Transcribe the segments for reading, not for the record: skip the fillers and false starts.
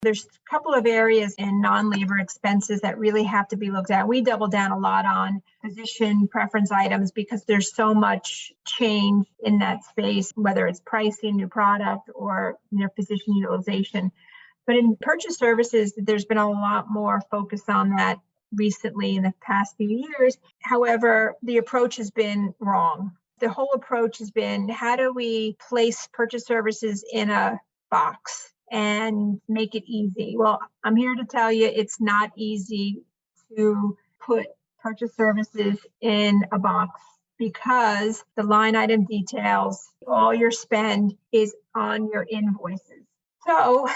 There's a couple of areas in non-labor expenses that really have to be looked at. We double down a lot on physician preference items because there's so much change in that space, whether it's pricing, new product, or physician utilization. But in purchase services, there's been a lot more focus on that recently in the past few years. However, the approach has been wrong. The whole approach has been, how do we place purchase services in a box and make it easy? Well, I'm here to tell you it's not easy to put purchase services in a box because the line item details, all your spend is on your invoices. So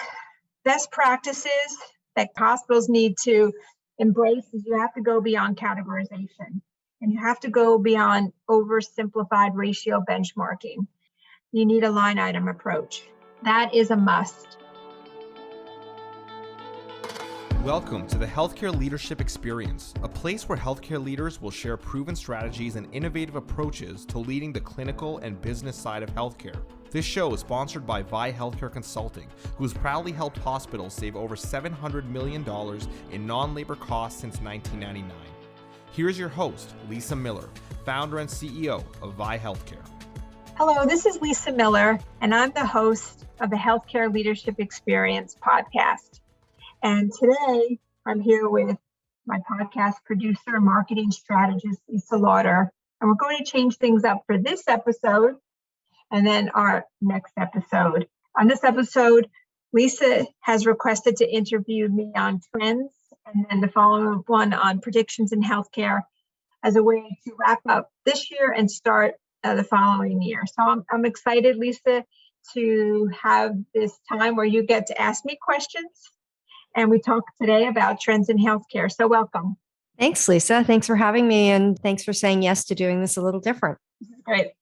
best practices that hospitals need to embrace is you have to go beyond categorization and you have to go beyond oversimplified ratio benchmarking. You need a line item approach. That is a must. Welcome to the Healthcare Leadership Experience, a place where healthcare leaders will share proven strategies and innovative approaches to leading the clinical and business side of healthcare. This show is sponsored by Vi Healthcare Consulting, who has proudly helped hospitals save over $700 million in non-labor costs since 1999. Here is your host, Lisa Miller, founder and CEO of Vi Healthcare. Hello, this is Lisa Miller, and I'm the host of the Healthcare Leadership Experience podcast. And today I'm here with my podcast producer and marketing strategist, Lisa Larter. And we're going to change things up for this episode and then our next episode. On this episode, Lisa has requested to interview me on trends and then the following one on predictions in healthcare as a way to wrap up this year and start the following year. So I'm excited, Lisa, to have this time where you get to ask me questions. And we talk today about trends in healthcare. So welcome. Thanks, Lisa. Thanks for having me. And thanks for saying yes to doing this a little different. Great.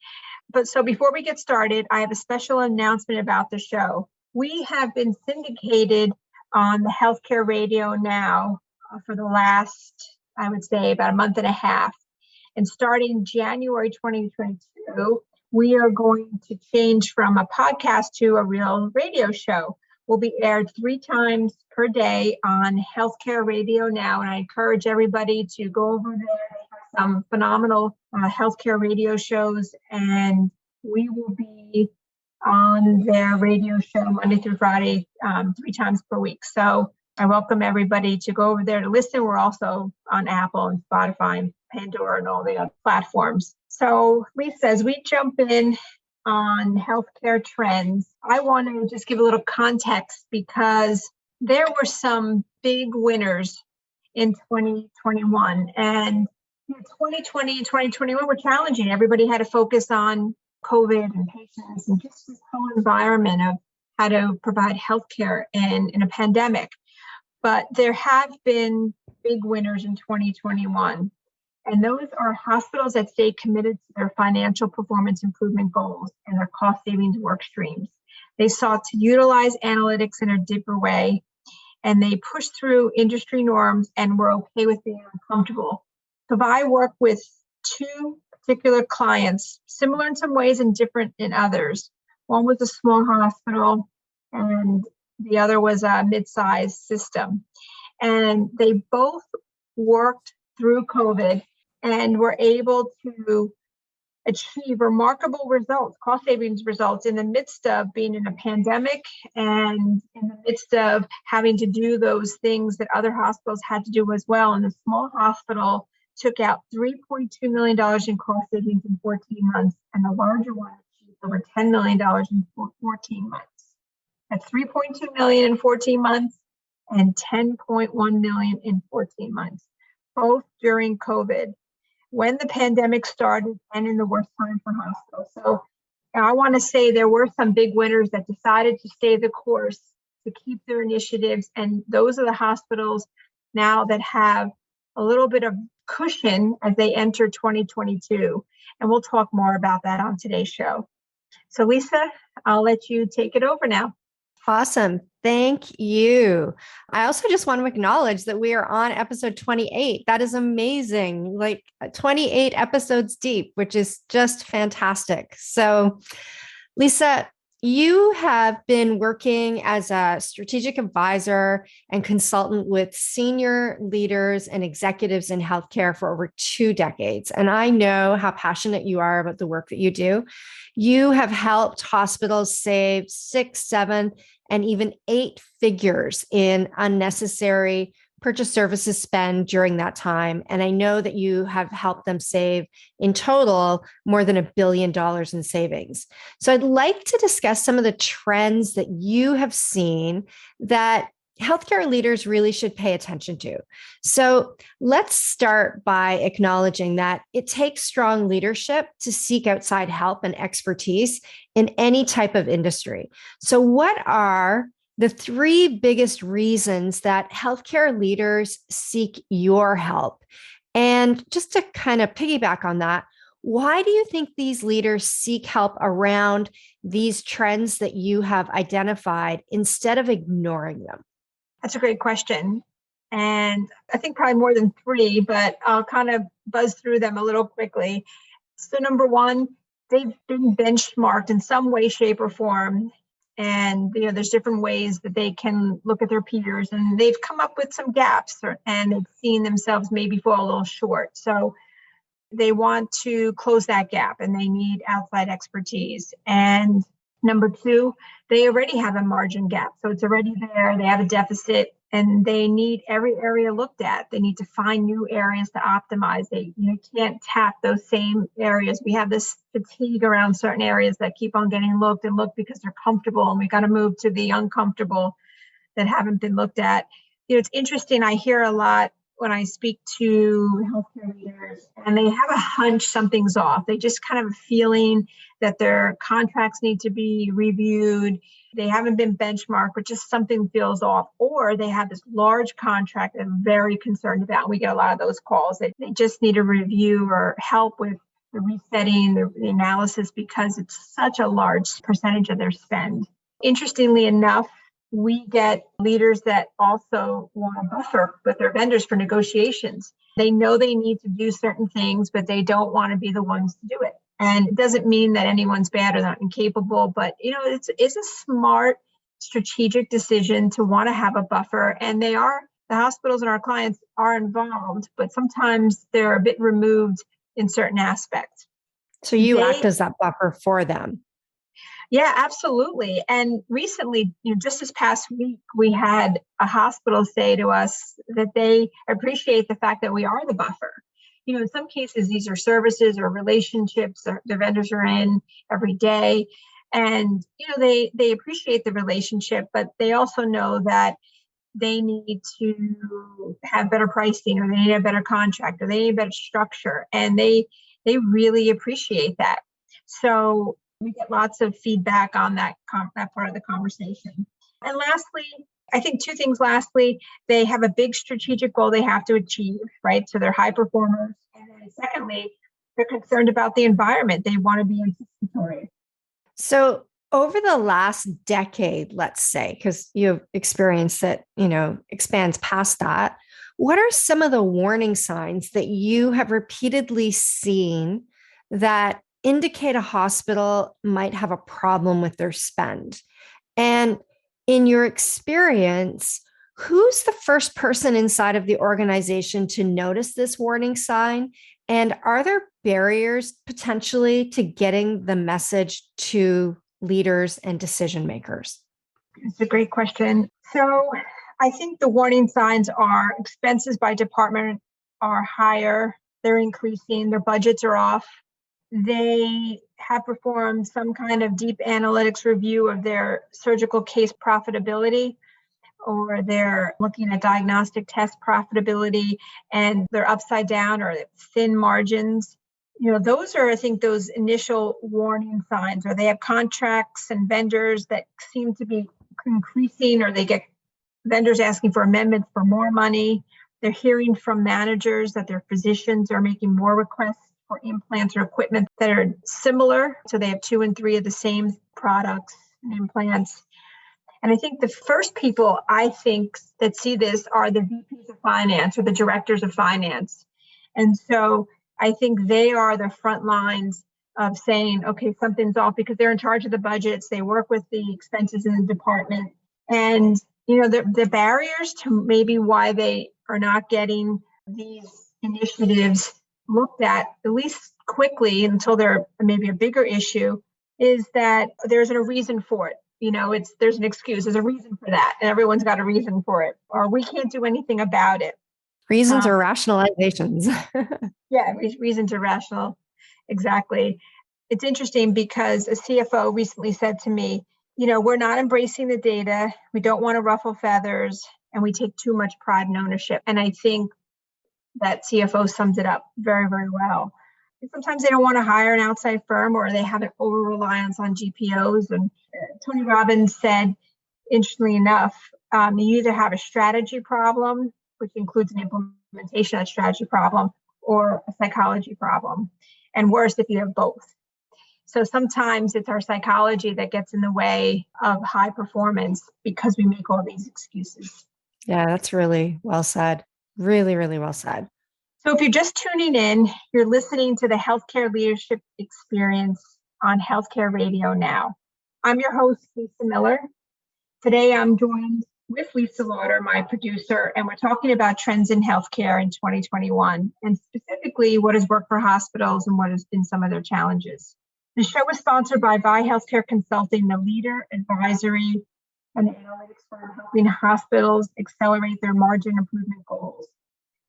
But so before we get started, I have a special announcement about the show. We have been syndicated on the healthcare radio now for the last, I would say, about a month and a half. And starting January 2022, we are going to change from a podcast to a real radio show. Will be aired 3 times per day on Healthcare Radio Now. And I encourage everybody to go over there. They have some phenomenal healthcare radio shows, and we will be on their radio show Monday through Friday, 3 times per week. So I welcome everybody to go over there to listen. We're also on Apple and Spotify and Pandora and all the other platforms. So Lisa, as we jump in on healthcare trends, I want to just give a little context because there were some big winners in 2021, and 2020 and 2021 were challenging. Everybody had to focus on COVID and patients and just this whole environment of how to provide healthcare in a pandemic. But there have been big winners in 2021. And those are hospitals that stay committed to their financial performance improvement goals and their cost savings work streams. They sought to utilize analytics in a deeper way, and they pushed through industry norms and were okay with being uncomfortable. So I work with 2 particular clients, similar in some ways and different in others. One was a small hospital and the other was a mid-sized system. And they both worked through COVID and were able to achieve remarkable results, cost savings results, in the midst of being in a pandemic and in the midst of having to do those things that other hospitals had to do as well. And the small hospital took out $3.2 million in cost savings in 14 months, and the larger one achieved over $10 million in 14 months. That's $3.2 million in 14 months and $10.1 million in 14 months, both during COVID, when the pandemic started and in the worst time for hospitals. So I want to say there were some big winners that decided to stay the course, to keep their initiatives. And those are the hospitals now that have a little bit of cushion as they enter 2022. And we'll talk more about that on today's show. So Lisa, I'll let you take it over now. Awesome. Thank you. I also just want to acknowledge that we are on episode 28. That is amazing. Like 28 episodes deep, which is just fantastic. So Lisa, you have been working as a strategic advisor and consultant with senior leaders and executives in healthcare for over 2 decades. And I know how passionate you are about the work that you do. You have helped hospitals save 6, 7, and even 8 figures in unnecessary purchase services spend during that time. And I know that you have helped them save in total more than $1 billion in savings. So I'd like to discuss some of the trends that you have seen that healthcare leaders really should pay attention to. So let's start by acknowledging that it takes strong leadership to seek outside help and expertise in any type of industry. So what are the 3 biggest reasons that healthcare leaders seek your help? And just to kind of piggyback on that, why do you think these leaders seek help around these trends that you have identified instead of ignoring them? That's a great question. And I think probably more than 3, but I'll kind of buzz through them a little quickly. So number 1, they've been benchmarked in some way, shape, or form. And there's different ways that they can look at their peers, and they've come up with some gaps, and they've seen themselves maybe fall a little short. So they want to close that gap, and they need outside expertise. And number 2, they already have a margin gap. So it's already there. They have a deficit, and they need every area looked at. They need to find new areas to optimize. They can't tap those same areas. We have this fatigue around certain areas that keep on getting looked and looked because they're comfortable, and we got to move to the uncomfortable that haven't been looked at. It's interesting. I hear a lot when I speak to healthcare leaders, and they have a hunch something's off. They just kind of a feeling that their contracts need to be reviewed. They haven't been benchmarked, but just something feels off. Or they have this large contract that they're very concerned about. We get a lot of those calls that they just need a review or help with the resetting, the analysis, because it's such a large percentage of their spend. Interestingly enough, we get leaders that also want a buffer with their vendors for negotiations. They know they need to do certain things, but they don't want to be the ones to do it. And it doesn't mean that anyone's bad or not incapable, but it's a smart strategic decision to want to have a buffer. And the hospitals and our clients are involved, but sometimes they're a bit removed in certain aspects. So you act as that buffer for them. Yeah, absolutely. And recently, just this past week, we had a hospital say to us that they appreciate the fact that we are the buffer. In some cases, these are services or relationships that the vendors are in every day. And, they appreciate the relationship, but they also know that they need to have better pricing, or they need a better contract, or they need better structure. And they really appreciate that. So we get lots of feedback on that part of the conversation. And lastly, I think 2 things. Lastly, they have a big strategic goal they have to achieve, right? So they're high performers. And then secondly, they're concerned about the environment. They want to be anticipatory. So over the last decade, let's say, because you have experience that, expands past that, what are some of the warning signs that you have repeatedly seen that indicate a hospital might have a problem with their spend? And in your experience, who's the first person inside of the organization to notice this warning sign? And are there barriers potentially to getting the message to leaders and decision makers? It's a great question. So I think the warning signs are expenses by department are higher, they're increasing, their budgets are off. They have performed some kind of deep analytics review of their surgical case profitability, or they're looking at diagnostic test profitability, and they're upside down or thin margins. Those are, I think, those initial warning signs. Or they have contracts and vendors that seem to be increasing, or they get vendors asking for amendments for more money. They're hearing from managers that their physicians are making more requests for implants or equipment that are similar. So they have 2 and 3 of the same products and implants. And I think the first people I think that see this are the VPs of finance or the directors of finance. And so I think they are the front lines of saying, okay, something's off, because they're in charge of the budgets. They work with the expenses in the department. And, the barriers to maybe why they are not getting these initiatives looked at least quickly until they're maybe a bigger issue, is that there's a reason for it. There's an excuse, there's a reason for that, and everyone's got a reason for it, or we can't do anything about it. Reasons or rationalizations. Yeah, reasons are rational. Exactly. It's interesting because a CFO recently said to me, we're not embracing the data. We don't want to ruffle feathers, and we take too much pride and ownership. And I think that CFO sums it up very, very well. Sometimes they don't want to hire an outside firm, or they have an over-reliance on GPOs. And Tony Robbins said, interestingly enough, you either have a strategy problem, which includes an implementation of strategy problem, or a psychology problem. And worse if you have both. So sometimes it's our psychology that gets in the way of high performance because we make all these excuses. Yeah, that's really well said. Really, really well said. So if you're just tuning in, you're listening to the Healthcare Leadership Experience on Healthcare Radio Now. I'm your host, Lisa Miller. Today I'm joined with Lisa Larter, my producer, and we're talking about trends in healthcare in 2021, and specifically what has worked for hospitals and what has been some of their challenges. The show is sponsored by Vi Healthcare Consulting, the leader, advisory, and analytics firm helping hospitals accelerate their margin improvement goals.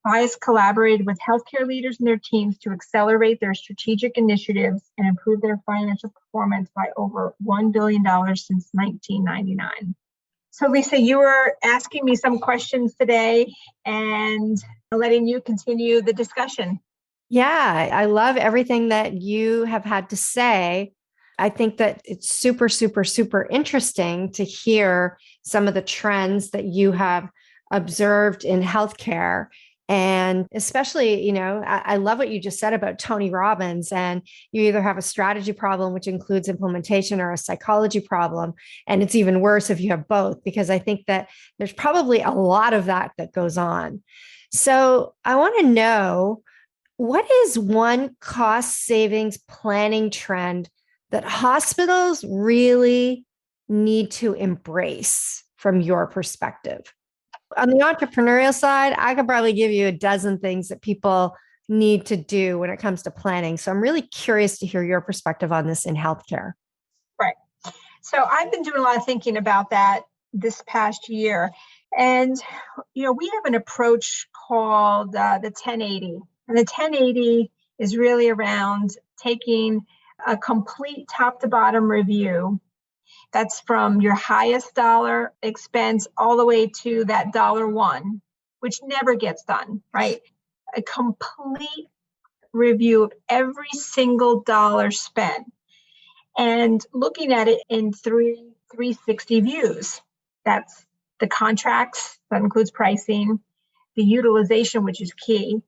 Vi has collaborated with healthcare leaders and their teams to accelerate their strategic initiatives and improve their financial performance by over $1 billion since 1999. So Lisa, you were asking me some questions today and letting you continue the discussion. Yeah, I love everything that you have had to say. I think that it's super, super, super interesting to hear some of the trends that you have observed in healthcare. And especially, I love what you just said about Tony Robbins, and you either have a strategy problem, which includes implementation, or a psychology problem. And it's even worse if you have both, because I think that there's probably a lot of that goes on. So I want to know, what is one cost savings planning trend that hospitals really need to embrace from your perspective? On the entrepreneurial side, I could probably give you a dozen things that people need to do when it comes to planning. So I'm really curious to hear your perspective on this in healthcare. Right. So I've been doing a lot of thinking about that this past year. And, we have an approach called the 1080. And the 1080 is really around taking a complete top to bottom review. That's from your highest dollar expense all the way to that $1, which never gets done, right? A complete review of every single dollar spent and looking at it in 360 views. That's the contracts, that includes pricing, the utilization, which is key,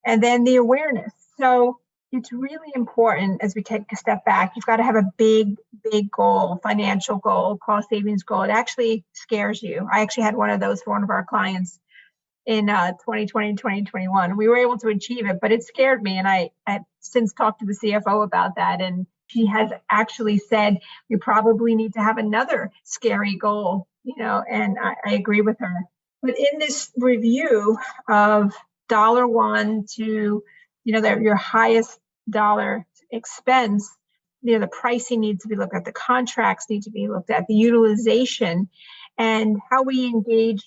and then the awareness. So it's really important, as we take a step back, you've got to have a big, big goal, financial goal, cost savings goal. It actually scares you. I actually had one of those for one of our clients in 2020 and 2021. We were able to achieve it, but it scared me. And I since talked to the CFO about that. And she has actually said, we probably need to have another scary goal, and I agree with her. But in this review of $1 to, your highest dollar expense, the pricing needs to be looked at, the contracts need to be looked at, the utilization, and how we engage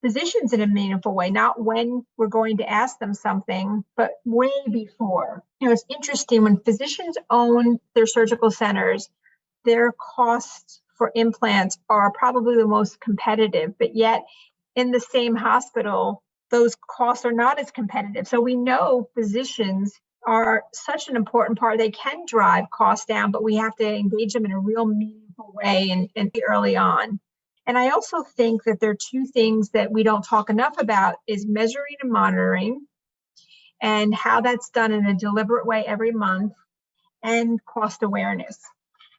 physicians in a meaningful way, not when we're going to ask them something, but way before. It's interesting, when physicians own their surgical centers, their costs for implants are probably the most competitive, but yet in the same hospital, those costs are not as competitive. So we know physicians are such an important part. They can drive costs down, but we have to engage them in a real meaningful way and early on. And I also think that there are two things that we don't talk enough about, is measuring and monitoring, and how that's done in a deliberate way every month, and cost awareness.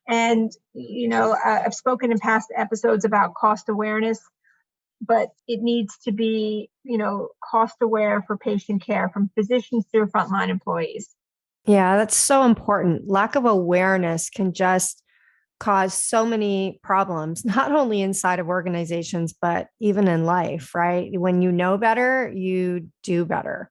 And, I've spoken in past episodes about cost awareness, but it needs to be, cost aware for patient care, from physicians through frontline employees. Yeah, that's so important. Lack of awareness can just cause so many problems, not only inside of organizations, but even in life, right? When you know better, you do better.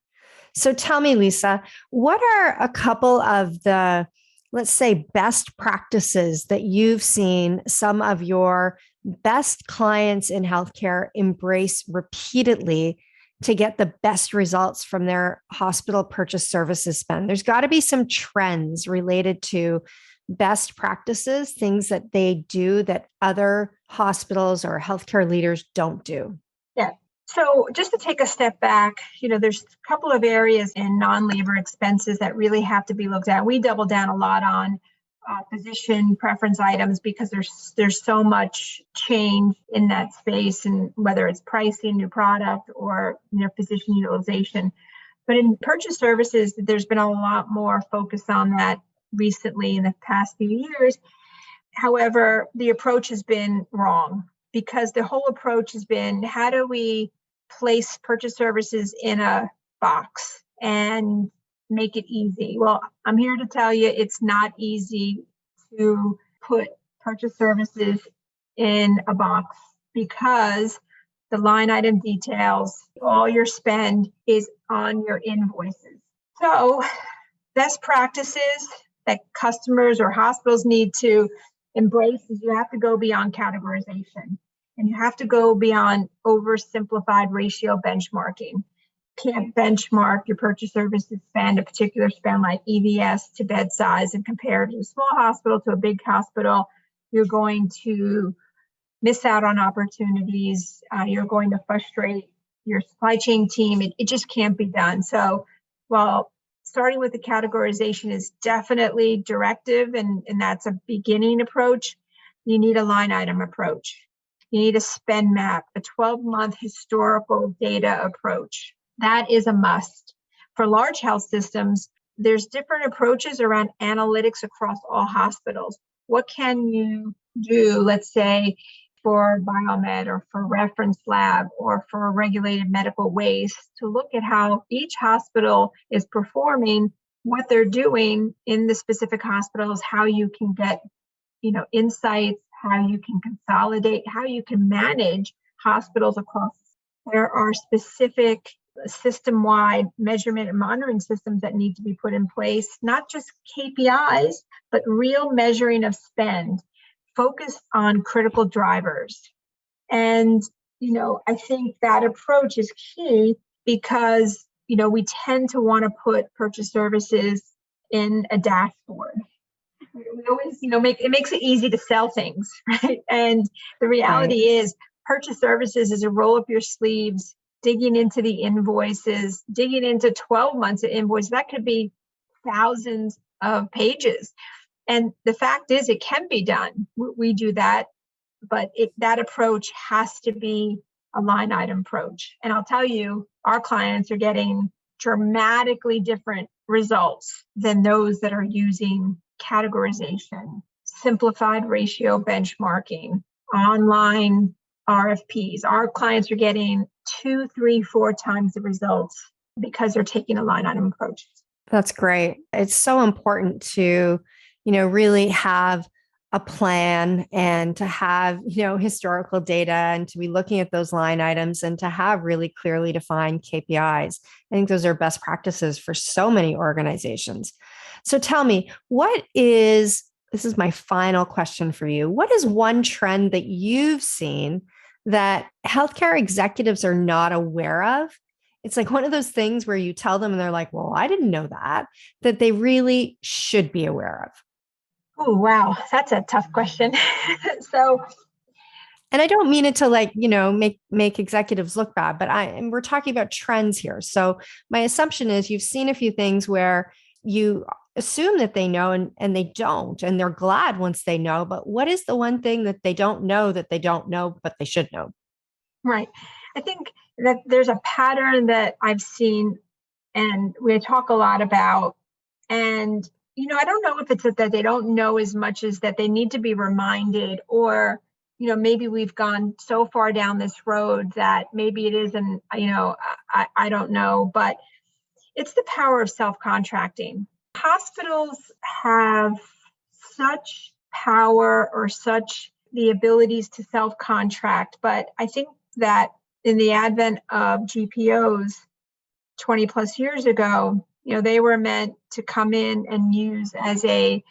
So tell me, Lisa, what are a couple of the, let's say, best practices that you've seen some of your best clients in healthcare embrace repeatedly to get the best results from their hospital purchase services spend? There's got to be some trends related to best practices, things that they do that other hospitals or healthcare leaders don't do. Yeah. So just to take a step back, there's a couple of areas in non-labor expenses that really have to be looked at. We double down a lot on physician preference items because there's so much change in that space, and whether it's pricing, new product, or physician utilization. But in purchase services, there's been a lot more focus on that recently in the past few years. However, the approach has been wrong because the whole approach has been, how do we place purchase services in a box and make it easy? Well, I'm here to tell you it's not easy to put purchase services in a box because the line item details, all your spend is on your invoices. So best practices that customers or hospitals need to embrace is you have to go beyond categorization, and you have to go beyond oversimplified ratio benchmarking. Can't benchmark your purchase services spend, a particular spend like EVS to bed size, and compare to a small hospital to a big hospital. You're going to miss out on opportunities. You're going to frustrate your supply chain team. It just can't be done. So while starting with the categorization is definitely directive, and that's a beginning approach, you need a line item approach. You need a spend map, a 12-month historical data approach. That is a must. For large health systems, there's different approaches around analytics across all hospitals. What can you do, let's say, for biomed or for reference lab or for regulated medical waste, to look at how each hospital is performing, what they're doing in the specific hospitals, how you can get insights, how you can consolidate, how you can manage hospitals across. There are specific system-wide measurement and monitoring systems that need to be put in place, not just KPIs, but real measuring of spend, focused on critical drivers. And, I think that approach is key because, we tend to want to put purchase services in a dashboard. We always, it makes it easy to sell things, right? And the reality is purchase services is a roll up your sleeves, digging into the invoices, digging into 12 months of invoices. That could be thousands of pages. And the fact is, it can be done. We do that, but that approach has to be a line item approach. And I'll tell you, our clients are getting dramatically different results than those that are using categorization, simplified ratio benchmarking, online RFPs. Our clients are getting 2, 3, 4 times the results because they're taking a line item approach. That's great. It's so important to, really have a plan and to have, historical data and to be looking at those line items and to have really clearly defined KPIs. I think those are best practices for so many organizations. So tell me, this is my final question for you. What is one trend that you've seen that healthcare executives are not aware of? It's like one of those things where you tell them and they're like, well, I didn't know that they really should be aware of. Oh, wow. That's a tough question. And I don't mean it to make executives look bad, but and we're talking about trends here. So my assumption is you've seen a few things where you assume that they know and they don't, and they're glad once they know. But what is the one thing that they don't know, but they should know? Right. I think that there's a pattern that I've seen and we talk a lot about. And, I don't know if it's that they don't know as much as that they need to be reminded, or, maybe we've gone so far down this road that maybe it isn't, I don't know, but it's the power of self-contracting. Hospitals have such power or such the abilities to self-contract, but I think that in the advent of GPOs 20 plus years ago, they were meant to come in and use as an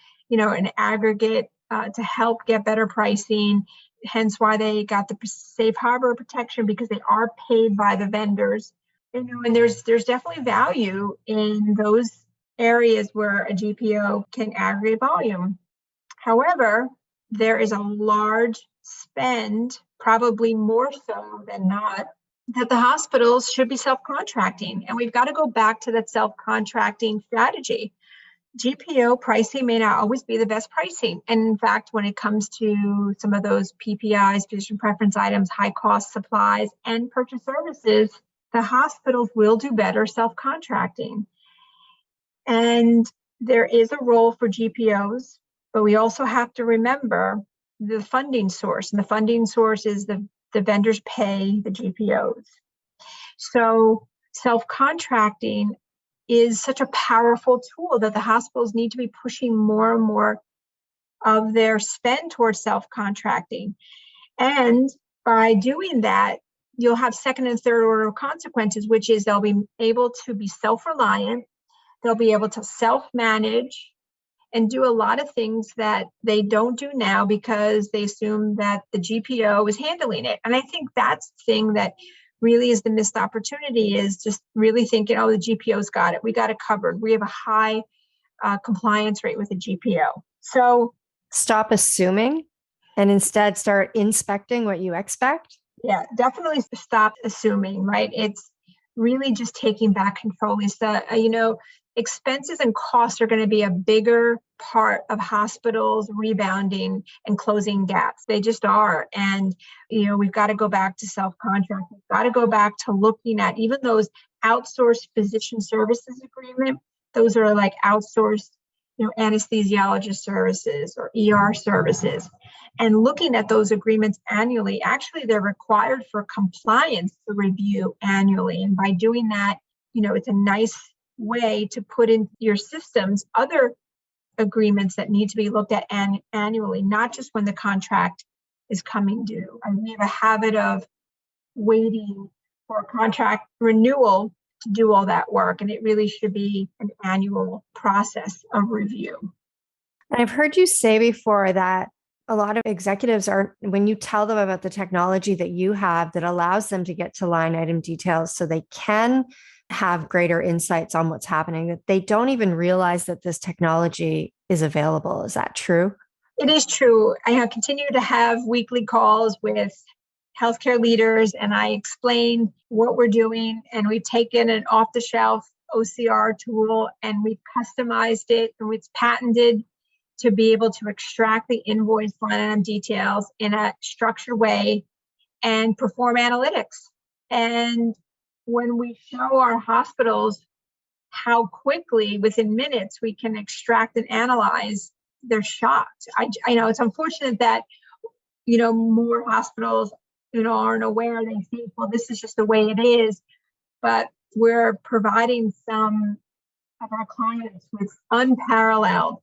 aggregate to help get better pricing. Hence why they got the safe harbor protection, because they are paid by the vendors. And there's definitely value in those areas where a GPO can aggregate volume. However, there is a large spend, probably more so than not, that the hospitals should be self-contracting. And we've got to go back to that self-contracting strategy. GPO pricing may not always be the best pricing. And in fact, when it comes to some of those PPIs, physician preference items, high cost supplies, and purchase services, the hospitals will do better self-contracting. And there is a role for GPOs, but we also have to remember the funding source. And the funding source is the vendors pay the GPOs. So self-contracting is such a powerful tool that the hospitals need to be pushing more and more of their spend towards self-contracting. And by doing that, you'll have second and third order consequences, which is they'll be able to be self-reliant. They'll be able to self-manage and do a lot of things that they don't do now because they assume that the GPO is handling it. And I think that's the thing that really is the missed opportunity, is just really thinking, the GPO's got it. We got it covered. We have a high compliance rate with the GPO. So stop assuming and instead start inspecting what you expect. Yeah, definitely stop assuming, right? It's really just taking back control, Lisa. Expenses and costs are going to be a bigger part of hospitals rebounding and closing gaps. They just are. And, we've got to go back to self-contract. We've got to go back to looking at even those outsourced physician services agreement. Those are like outsourced, anesthesiologist services or ER services. And looking at those agreements annually, actually, they're required for compliance to review annually. And by doing that, it's a nice way to put in your systems other agreements that need to be looked at annually, not just when the contract is coming due. And we have a habit of waiting for a contract renewal to do all that work. And it really should be an annual process of review. And I've heard you say before that a lot of executives when you tell them about the technology that you have that allows them to get to line item details so they can have greater insights on what's happening, that they don't even realize that this technology is available. Is that true? It is true. I have continued to have weekly calls with healthcare leaders, and I explain what we're doing. And we've taken an off-the-shelf OCR tool and we've customized it, and it's patented to be able to extract the invoice line item details in a structured way and perform analytics. And when we show our hospitals how quickly, within minutes, we can extract and analyze, they're shocked. I know it's unfortunate that, more hospitals, aren't aware. They think, well, this is just the way it is. But we're providing some of our clients with unparalleled,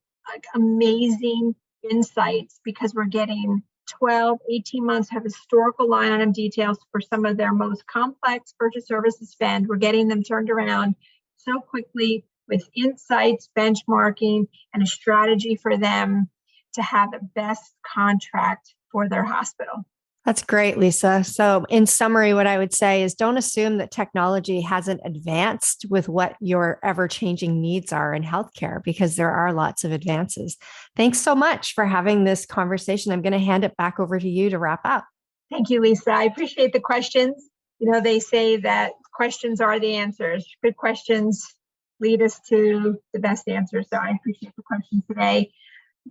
amazing insights, because we're getting 12, 18 months of historical line item details for some of their most complex purchase services spend. We're getting them turned around so quickly with insights, benchmarking, and a strategy for them to have the best contract for their hospital. That's great, Lisa. So in summary, what I would say is don't assume that technology hasn't advanced with what your ever-changing needs are in healthcare, because there are lots of advances. Thanks so much for having this conversation. I'm going to hand it back over to you to wrap up. Thank you, Lisa. I appreciate the questions. They say that questions are the answers. Good questions lead us to the best answers. So I appreciate the questions today.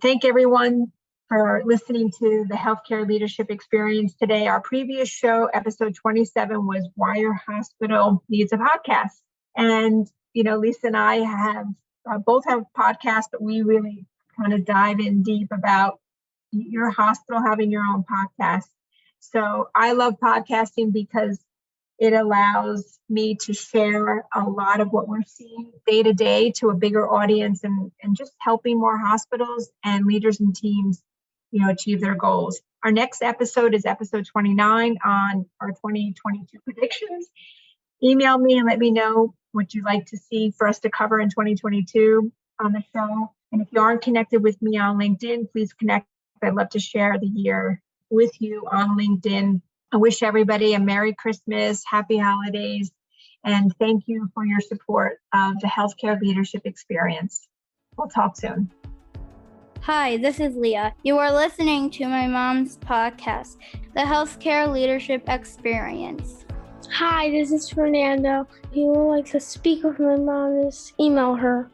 Thank everyone for listening to the Healthcare Leadership Experience today. Our previous show, episode 27, was Why Your Hospital Needs a Podcast. And, Lisa and I have both have podcasts, but we really kind of dive in deep about your hospital having your own podcast. So I love podcasting because It allows me to share a lot of what we're seeing day to day to a bigger audience and just helping more hospitals and leaders and teams, achieve their goals. Our next episode is episode 29 on our 2022 predictions. Email me and let me know what you'd like to see for us to cover in 2022 on the show. And if you aren't connected with me on LinkedIn, please connect. I'd love to share the year with you on LinkedIn. I wish everybody a Merry Christmas, Happy Holidays, and thank you for your support of the Healthcare Leadership Experience. We'll talk soon. Hi, this is Leah. You are listening to my mom's podcast, The Healthcare Leadership Experience. Hi, this is Fernando. If you would like to speak with my mom, just email her.